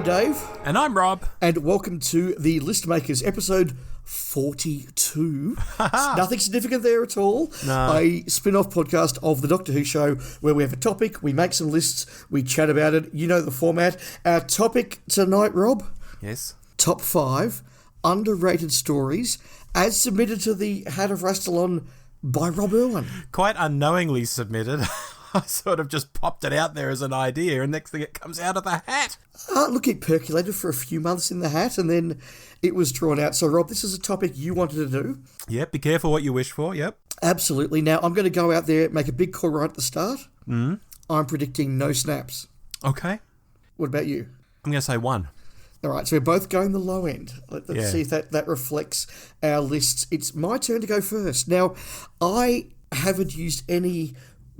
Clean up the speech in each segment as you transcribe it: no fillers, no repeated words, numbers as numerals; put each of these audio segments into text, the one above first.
I'm Dave. And I'm Rob. And welcome to the List Makers episode 42. Nothing significant there at all. No. A spin-off podcast of the Doctor Who show where we have a topic, we make some lists, we chat about it. You know the format. Our topic tonight, Rob? Yes. Top 5 underrated stories as submitted to the Hat of Rastalon by Rob Irwin. Quite unknowingly submitted. I sort of just popped it out there as an idea, and next thing it comes out of the hat. Look, it percolated for a few months in the hat, and then it was drawn out. So, Rob, this is a topic you wanted to do. Yep, be careful what you wish for, yep. Absolutely. Now, I'm going to go out there, make a big call right at the start. I'm predicting no snaps. Okay. What about you? I'm going to say 1. All right, so we're both going the low end. Let's see if that reflects our lists. It's my turn to go first. Now, I haven't used any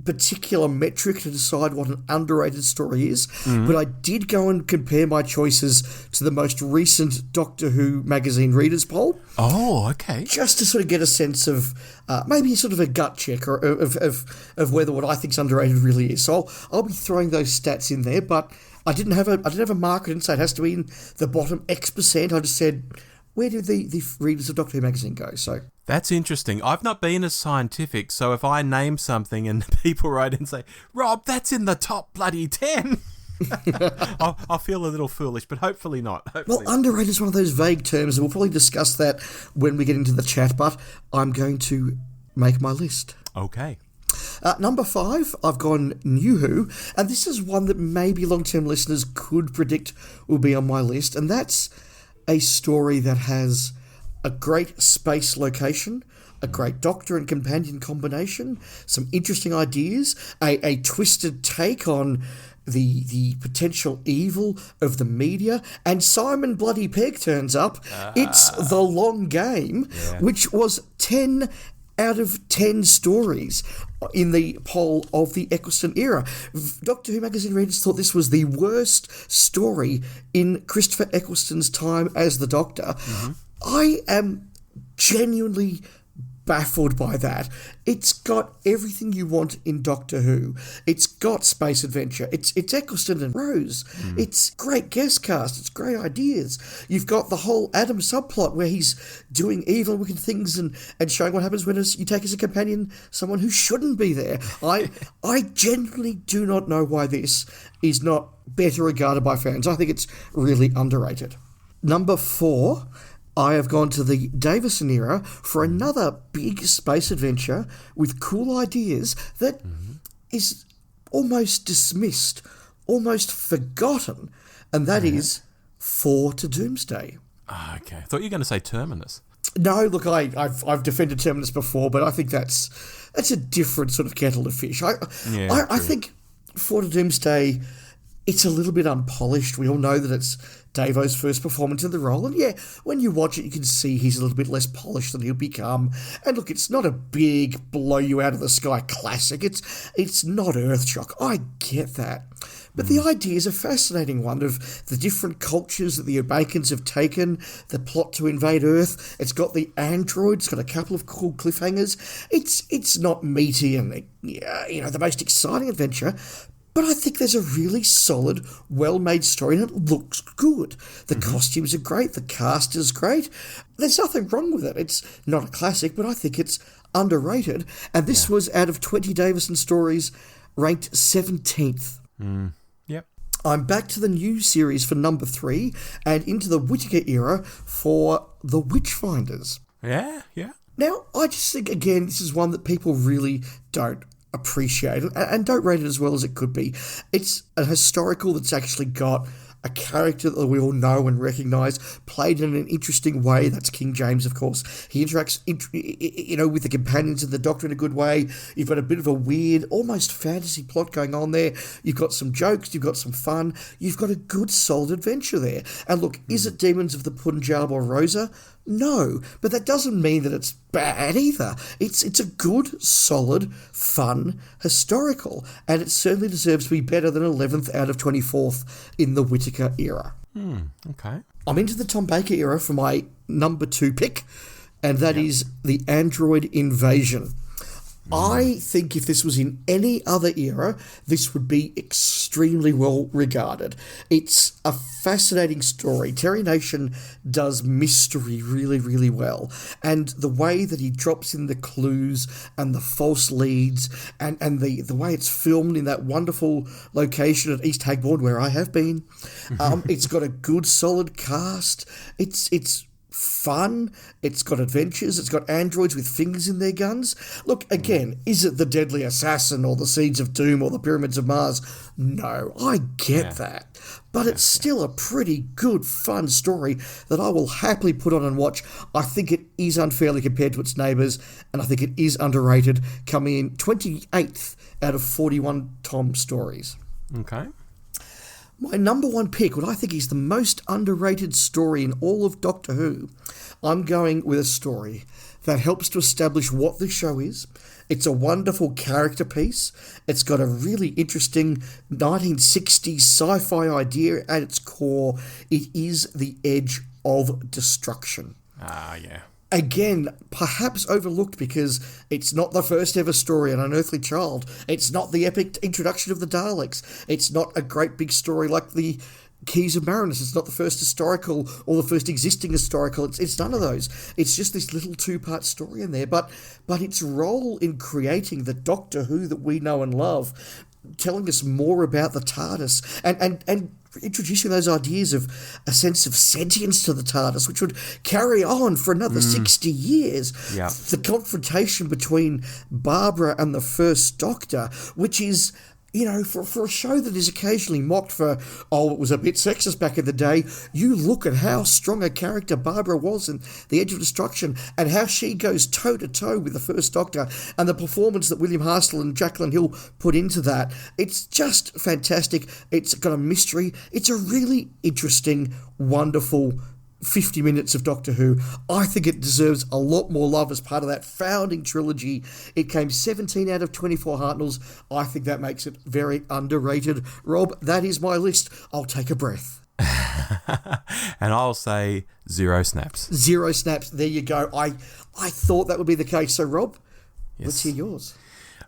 particular metric to decide what an underrated story is, but I did go and compare my choices to the most recent Doctor Who magazine readers poll. Oh, okay. Just to sort of get a sense of maybe sort of a gut check or of whether what I think is underrated really is. So I'll be throwing those stats in there, but I didn't have a marker. I didn't say it has to be in the bottom X%. I just said, where do the readers of Doctor Who magazine go? So that's interesting. I've not been as scientific, so if I name something and people write in and say, Rob, that's in the top bloody 10, I'll feel a little foolish, but hopefully not. Well, underrated is one of those vague terms, and we'll probably discuss that when we get into the chat, but I'm going to make my list. Okay. Number 5, I've gone New Who, and this is one that maybe long-term listeners could predict will be on my list, and that's a story that has a great space location, a great Doctor and companion combination, some interesting ideas, a twisted take on the potential evil of the media, and Simon Bloody Pegg turns up. It's The Long Game, which was 10 out of 10 stories in the poll of the Eccleston era. Doctor Who magazine readers thought this was the worst story in Christopher Eccleston's time as the Doctor. I am genuinely baffled by that. It's got everything you want in Doctor Who. It's got space adventure. It's Eccleston and Rose. It's great guest cast. It's great ideas. You've got the whole Adam subplot where he's doing evil, wicked things and showing what happens when you take as a companion someone who shouldn't be there. I genuinely do not know why this is not better regarded by fans. I think it's really underrated. Number 4, I have gone to the Davison era for another big space adventure with cool ideas that is almost dismissed, almost forgotten, and that is 4 to Doomsday. Okay. I thought you were going to say Terminus. No, look, I've defended Terminus before, but I think that's a different sort of kettle of fish. I think 4 to Doomsday, it's a little bit unpolished. We all know that it's Davo's first performance in the role, and when you watch it, you can see he's a little bit less polished than he'll become. And look, it's not a big blow you out of the sky classic. It's not Earthshock. I get that. But the idea is a fascinating one of the different cultures that the Bacons have taken, the plot to invade Earth. It's got the android. It's got a couple of cool cliffhangers. It's not meaty and the most exciting adventure. But I think there's a really solid, well-made story, and it looks good. The costumes are great. The cast is great. There's nothing wrong with it. It's not a classic, but I think it's underrated. And this was, out of 20 Davison stories, ranked 17th. Yep. I'm back to the new series for number 3 and into the Whittaker era for The Witchfinders. Yeah. Now, I just think, again, this is one that people really don't appreciate it and don't rate it as well as it could be. It's a historical that's actually got a character that we all know and recognise, played in an interesting way. That's King James, of course. He interacts, with the companions of the Doctor in a good way. You've got a bit of a weird, almost fantasy plot going on there. You've got some jokes. You've got some fun. You've got a good, solid adventure there. And look, is it Demons of the Punjab or Rosa? No, but that doesn't mean that it's bad either. It's a good, solid, fun, historical, and it certainly deserves to be better than 11th out of 24th in the Whittaker era. Okay. I'm into the Tom Baker era for my number 2 pick, and that is the Android Invasion. I think if this was in any other era, this would be extremely well regarded. It's a fascinating story. Terry Nation does mystery really, really well. And the way that he drops in the clues and the false leads and the way it's filmed in that wonderful location at East Hagbourne, where I have been, it's got a good, solid cast. It's fun, it's got adventures, it's got androids with fingers in their guns. Look, again, is it the Deadly Assassin or the Seeds of Doom or the Pyramids of Mars? No, I get that. But it's still a pretty good, fun story that I will happily put on and watch. I think it is unfairly compared to its neighbours, and I think it is underrated, coming in 28th out of 41 Tom stories. Okay. My number one pick, what I think is the most underrated story in all of Doctor Who, I'm going with a story that helps to establish what the show is. It's a wonderful character piece. It's got a really interesting 1960s sci-fi idea at its core. It is The Edge of Destruction. Ah, yeah. Again, perhaps overlooked because it's not the first ever story on An Unearthly Child. It's not the epic introduction of the Daleks. It's not a great big story like the Keys of Marinus. It's not the first historical or the first existing historical. It's none of those. It's just this little two-part story in there. But its role in creating the Doctor Who that we know and love, telling us more about the TARDIS and introducing those ideas of a sense of sentience to the TARDIS, which would carry on for another 60 years. Yeah. The confrontation between Barbara and the First Doctor, which is, you know, for a show that is occasionally mocked for, it was a bit sexist back in the day, you look at how strong a character Barbara was in The Edge of Destruction and how she goes toe-to-toe with the First Doctor and the performance that William Harstel and Jacqueline Hill put into that. It's just fantastic. It's got a mystery. It's a really interesting, wonderful 50 minutes of Doctor Who. I think it deserves a lot more love as part of that founding trilogy. It came 17 out of 24 Hartnells. I think that makes it very underrated. Rob, that is my list. I'll take a breath. And I'll say 0 snaps. 0 snaps. There you go. I thought that would be the case. So, Rob, Yes. let's hear yours.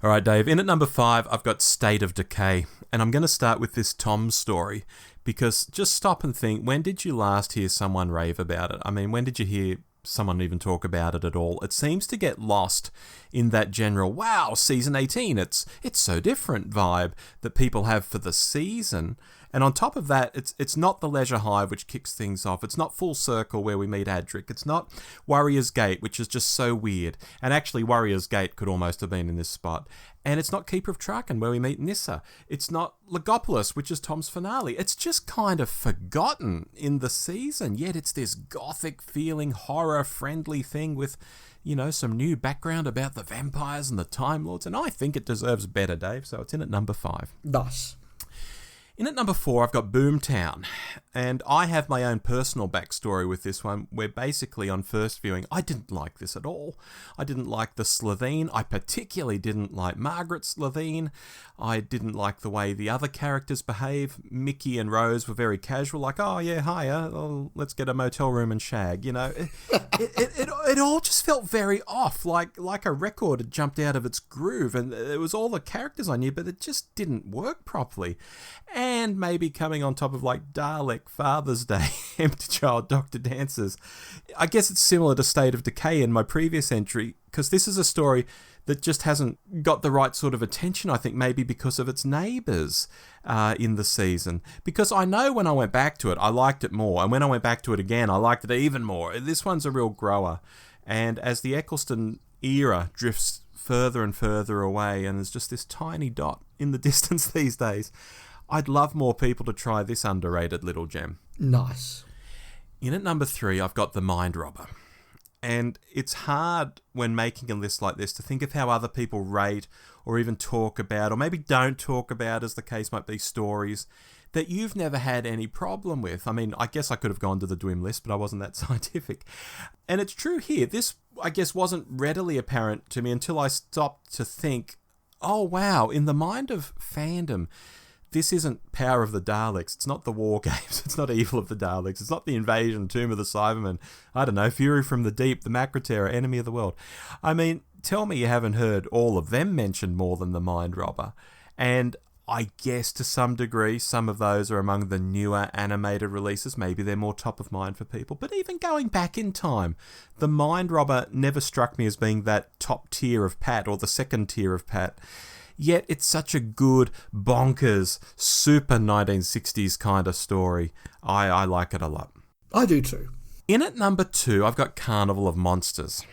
All right, Dave. In at number 5, I've got State of Decay. And I'm going to start with this Tom story. Because just stop and think, when did you last hear someone rave about it? I mean, when did you hear someone even talk about it at all? It seems to get lost in that general, wow, season 18, it's so different vibe that people have for the season. And on top of that, it's not the Leisure Hive, which kicks things off. It's not Full Circle, where we meet Adric. It's not Warrior's Gate, which is just so weird. And actually, Warrior's Gate could almost have been in this spot. And it's not Keeper of Traken, where we meet Nyssa. It's not Legopolis, which is Tom's finale. It's just kind of forgotten in the season. Yet it's this gothic feeling, horror-friendly thing with, you know, some new background about the vampires and the Time Lords. And I think it deserves better, Dave. So it's in at number 5. Nice. In at number 4, I've got Boomtown, and I have my own personal backstory with this one, where basically on first viewing, I didn't like this at all. I didn't like the Slitheen. I particularly didn't like Margaret Slitheen. I didn't like the way the other characters behave. Mickey and Rose were very casual, like, oh yeah, hiya, let's get a motel room and shag, you know. It all just felt very off, like a record had jumped out of its groove, and it was all the characters I knew, but it just didn't work properly. And maybe coming on top of like Dalek, Father's Day, Empty Child, Doctor Dancers. I guess it's similar to State of Decay in my previous entry, because this is a story that just hasn't got the right sort of attention, I think, maybe because of its neighbours in the season. Because I know when I went back to it, I liked it more. And when I went back to it again, I liked it even more. This one's a real grower. And as the Eccleston era drifts further and further away, and there's just this tiny dot in the distance these days, I'd love more people to try this underrated little gem. Nice. In at number 3, I've got The Mind Robber. And it's hard when making a list like this to think of how other people rate or even talk about, or maybe don't talk about, as the case might be, stories that you've never had any problem with. I mean, I guess I could have gone to the Dwim list, but I wasn't that scientific. And it's true here. This, I guess, wasn't readily apparent to me until I stopped to think, oh wow, in the mind of fandom, this isn't Power of the Daleks. It's not the War Games. It's not Evil of the Daleks. It's not the Invasion, Tomb of the Cybermen. I don't know, Fury from the Deep, the Macra Terror, Enemy of the World. I mean, tell me you haven't heard all of them mentioned more than the Mind Robber. And I guess to some degree, some of those are among the newer animated releases. Maybe they're more top of mind for people. But even going back in time, the Mind Robber never struck me as being that top tier of Pat or the second tier of Pat. Yet it's such a good, bonkers, super 1960s kind of story. I like it a lot. I do too. In at number 2, I've got Carnival of Monsters.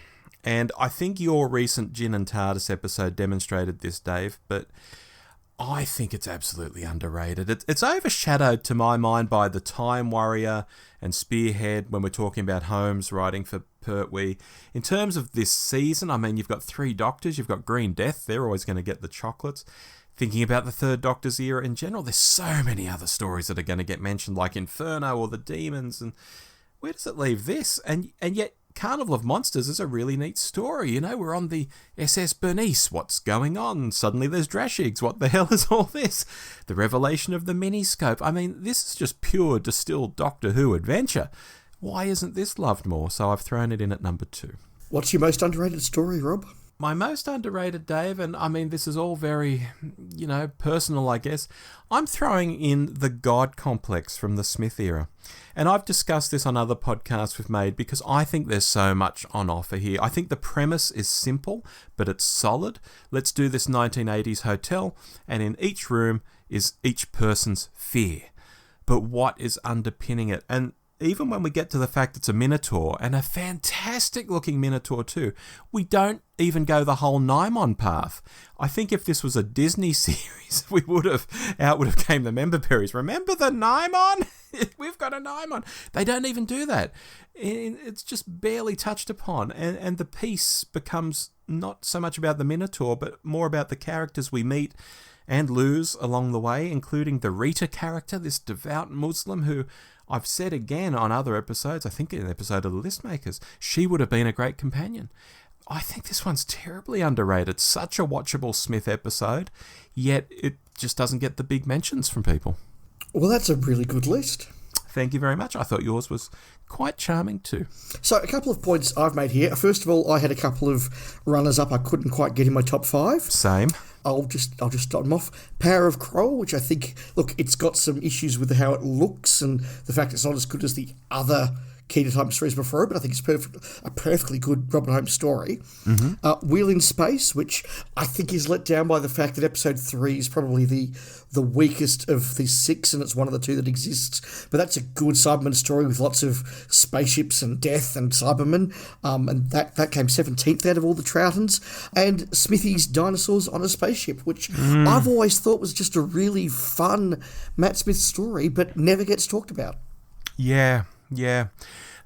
And I think your recent Gin and TARDIS episode demonstrated this, Dave, but I think it's absolutely underrated. It's overshadowed, to my mind, by The Time Warrior and Spearhead when we're talking about Holmes writing for Pertwee. In terms of this season, I mean, you've got 3 Doctors, you've got Green Death, they're always going to get the chocolates. Thinking about the Third Doctor's era in general, there's so many other stories that are going to get mentioned, like Inferno or The Demons, and where does it leave this? And yet, Carnival of Monsters is a really neat story. You know, we're on the SS Bernice. What's going on? Suddenly there's Drashigs. What the hell is all this? The revelation of the miniscope. I mean, this is just pure distilled Doctor Who adventure. Why isn't this loved more? So I've thrown it in at number 2. What's your most underrated story, Rob? My most underrated, Dave, and I mean, this is all very, personal, I guess. I'm throwing in the God Complex from the Smith era. And I've discussed this on other podcasts we've made because I think there's so much on offer here. I think the premise is simple, but it's solid. Let's do this 1980s hotel, and in each room is each person's fear. But what is underpinning it? And even when we get to the fact it's a Minotaur, and a fantastic looking Minotaur too, we don't even go the whole Nymon path. I think if this was a Disney series, out would have came the member berries. Remember the Nymon? We've got a Nymon. They don't even do that. It's just barely touched upon. And the piece becomes not so much about the Minotaur, but more about the characters we meet and lose along the way, including the Rita character, this devout Muslim who I've said again on other episodes, I think in an episode of The Listmakers, she would have been a great companion. I think this one's terribly underrated. Such a watchable Smith episode, yet it just doesn't get the big mentions from people. Well, that's a really good list. Thank you very much. I thought yours was quite charming too. So a couple of points I've made here. First of all, I had a couple of runners-up I couldn't quite get in my top 5. Same. I'll just start them off. Power of Kroll, which I think, look, it's got some issues with how it looks and the fact it's not as good as the other Key to Time stories before, but I think it's a perfectly good Robert Holmes story. Mm-hmm. Wheel in Space, which I think is let down by the fact that episode 3 is probably the weakest of the 6, and it's one of the 2 that exists. But that's a good Cyberman story with lots of spaceships and death and Cybermen, and that came 17th out of all the Troughtons. And Smithy's Dinosaurs on a Spaceship, which I've always thought was just a really fun Matt Smith story, but never gets talked about. Yeah.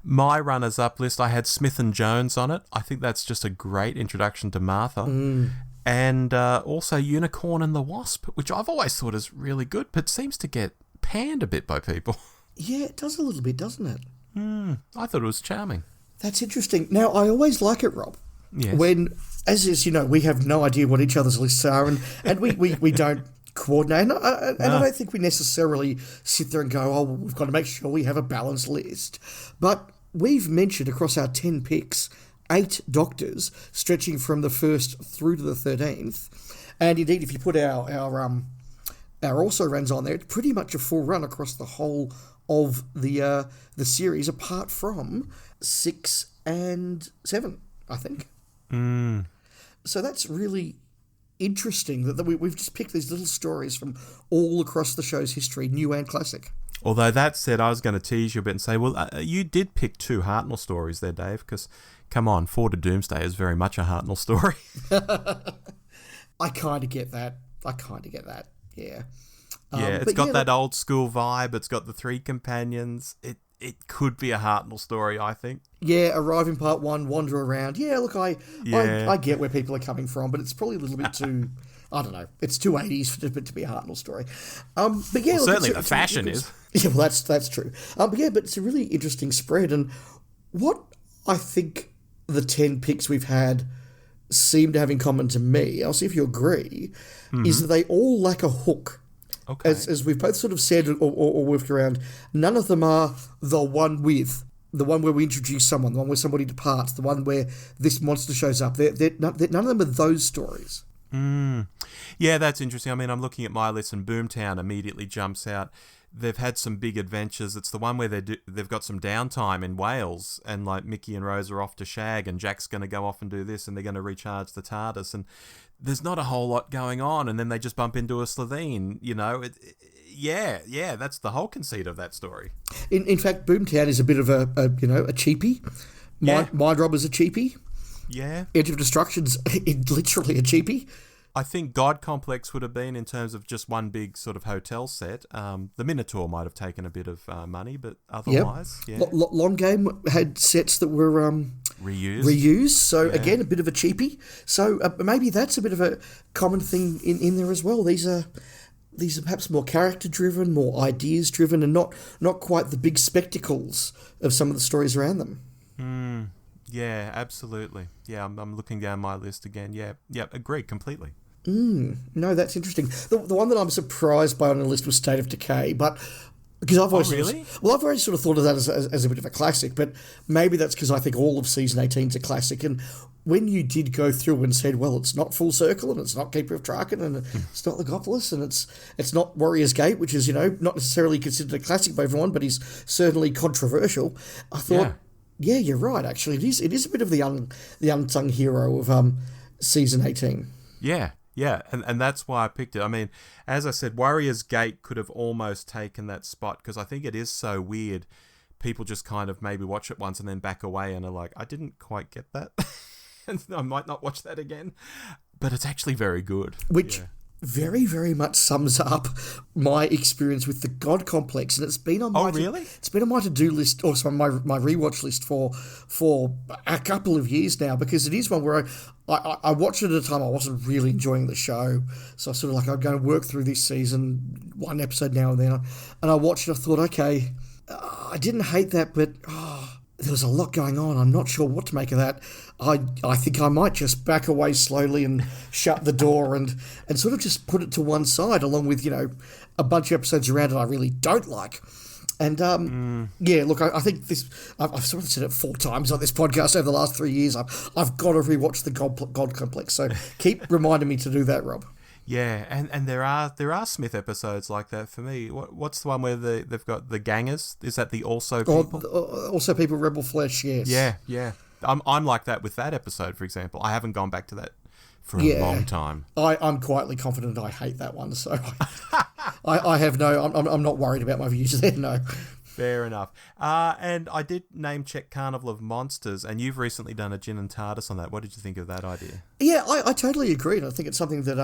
My runners-up list, I had Smith and Jones on it. I think that's just a great introduction to Martha. And also Unicorn and the Wasp, which I've always thought is really good, but seems to get panned a bit by people. Yeah, it does a little bit, doesn't it? I thought it was charming. That's interesting. Now, I always like it, Rob. Yes. When, as you know, we have no idea what each other's lists are, and we don't coordinate. And I don't think we necessarily sit there and go, oh, well, we've got to make sure we have a balanced list. But we've mentioned across our 10 picks 8 Doctors, stretching from the 1st through to the 13th. And indeed, if you put our also runs on there, it's pretty much a full run across the whole of the series, apart from 6 and 7, I think. So that's really interesting that we've just picked these little stories from all across the show's history, new and classic. Although that said, I was going to tease you a bit and say, well, you did pick 2 Hartnell stories there, Dave, because, come on, Four to Doomsday is very much a Hartnell story. I kind of get that, yeah. It's got that old school vibe, it's got the 3 companions, it could be a Hartnell story, I think. Yeah, arrive in part 1, wander around. Yeah, look, I get where people are coming from, but it's probably a little bit too, I don't know, it's too 80s to be a Hartnell story. But yeah, well, certainly the fashion is. Yeah, well, that's true. But it's a really interesting spread, and what I think the 10 picks we've had seem to have in common to me, I'll see if you agree, is that they all lack a hook. Okay. As we've both sort of said or whiffed around, none of them are the one with the one where we introduce someone, the one where somebody departs, the one where this monster shows up. None of them are those stories. Yeah, that's interesting. I mean, I'm looking at my list and Boomtown immediately jumps out. They've had some big adventures. It's the one where they've got some downtime in Wales and like Mickey and Rose are off to shag and Jack's going to go off and do this and they're going to recharge the TARDIS and there's not a whole lot going on and then they just bump into a Slovene, you know. Yeah, that's the whole conceit of that story. In fact, Boomtown is a bit of a cheapie. Mind Robber's a cheapie. Yeah. Edge of Destruction's literally a cheapie. I think God Complex would have been in terms of just one big sort of hotel set. The Minotaur might have taken a bit of money, but otherwise, yeah. Long Game had sets that were reused. So again, a bit of a cheapie. So maybe that's a bit of a common thing in there as well. These are perhaps more character driven, more ideas driven, and not quite the big spectacles of some of the stories around them. Yeah, absolutely. Yeah, I'm looking down my list again. Yeah, agreed completely. No, that's interesting. The one that I'm surprised by on the list was State of Decay, but because I've always I've already sort of thought of that as a bit of a classic, but maybe that's because I think all of season 18 is a classic. And when you did go through and said, well, it's not Full Circle and it's not Keeper of Traken and it's not Legopolis and it's not Warrior's Gate, which is not necessarily considered a classic by everyone, but is certainly controversial. I thought, yeah, you're right. Actually, it is a bit of the unsung hero of season 18. Yeah, and that's why I picked it. I mean, as I said, Warrior's Gate could have almost taken that spot because I think it is so weird. People just kind of maybe watch it once and then back away and are like, I didn't quite get that. And I might not watch that again. But it's actually very good. Which very, very much sums up my experience with the God Complex, and it's been on my it's been on my to-do list, or sorry, my rewatch list for a couple of years now, because it is one where I watched it at a time I wasn't really enjoying the show, so I sort of like I'm going to work through this season, one episode now and then, and I watched it. I thought, okay, I didn't hate that, but there was a lot going on. I'm not sure what to make of that. I think I might just back away slowly and shut the door and sort of just put it to one side, along with, a bunch of episodes around it I really don't like. And, look, I think this... I've sort of said it 4 times on this podcast over the last 3 years. I've got to rewatch the God Complex, so keep reminding me to do that, Rob. Yeah, and there are Smith episodes like that for me. What's the one where they've got the gangers? Is that the Also People? Also People, Rebel Flesh, yes. Yeah. I'm like that with that episode, for example. I haven't gone back to that for a long time. I'm quietly confident I hate that one, so I have I'm not worried about my views there, no. Fair enough. And I did name check Carnival of Monsters, and you've recently done a Gin and TARDIS on that. What did you think of that idea? Yeah, I totally agree. And I think it's something that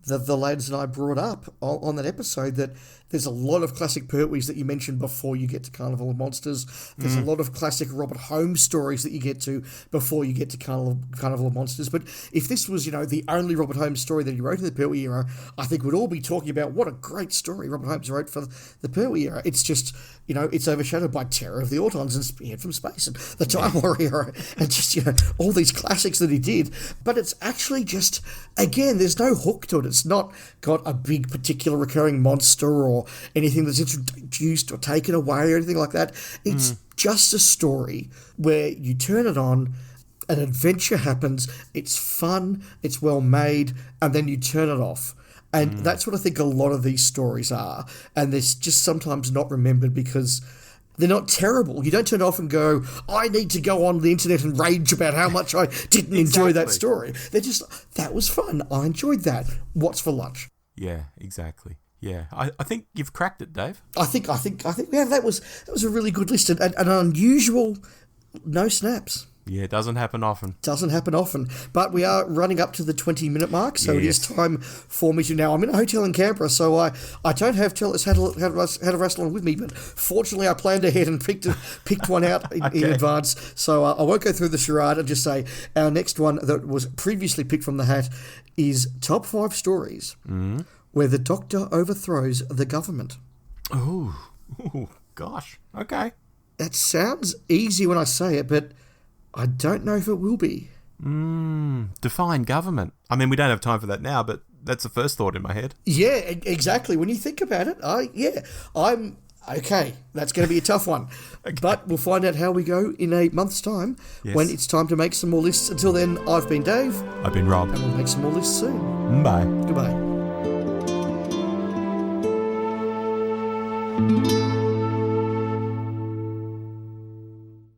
the lads and I brought up on that episode, that there's a lot of classic Pertwees that you mentioned before you get to Carnival of Monsters. There's a lot of classic Robert Holmes stories that you get to before you get to Carnival of Monsters. But if this was, the only Robert Holmes story that he wrote in the Pertwee era, I think we'd all be talking about what a great story Robert Holmes wrote for the Pertwee era. It's just, it's overshadowed by Terror of the Autons and Spearhead from Space and The Time Warrior and just, all these classics that he did. But it's actually just, again, there's no hook to it. It's not got a big particular recurring monster or anything that's introduced or taken away or anything like that. It's just a story where you turn it on, an adventure happens, it's fun, it's well made, and then you turn it off. And that's what I think a lot of these stories are. And they're just sometimes not remembered because they're not terrible. You don't turn it off and go, I need to go on the internet and rage about how much I didn't enjoy that story. They're just, that was fun. I enjoyed that. What's for lunch? Yeah, exactly. Yeah, I think you've cracked it, Dave. I think that was a really good list and an unusual no snaps. Yeah, it doesn't happen often. But we are running up to the 20-minute mark, so It is time for me to... Now, I'm in a hotel in Canberra, so I don't have Tellus had a wrestle on with me, but fortunately I planned ahead and picked one out in advance, so I won't go through the charade and just say our next one that was previously picked from the hat is Top 5 Stories where the Doctor overthrows the government. Ooh, gosh, okay. That sounds easy when I say it, but I don't know if it will be. Define government. I mean, we don't have time for that now, but that's the first thought in my head. Yeah, exactly. When you think about it, I'm Okay, that's going to be a tough one. Okay. But we'll find out how we go in a month's time when it's time to make some more lists. Until then, I've been Dave. I've been Rob. And we'll make some more lists soon. Bye. Goodbye.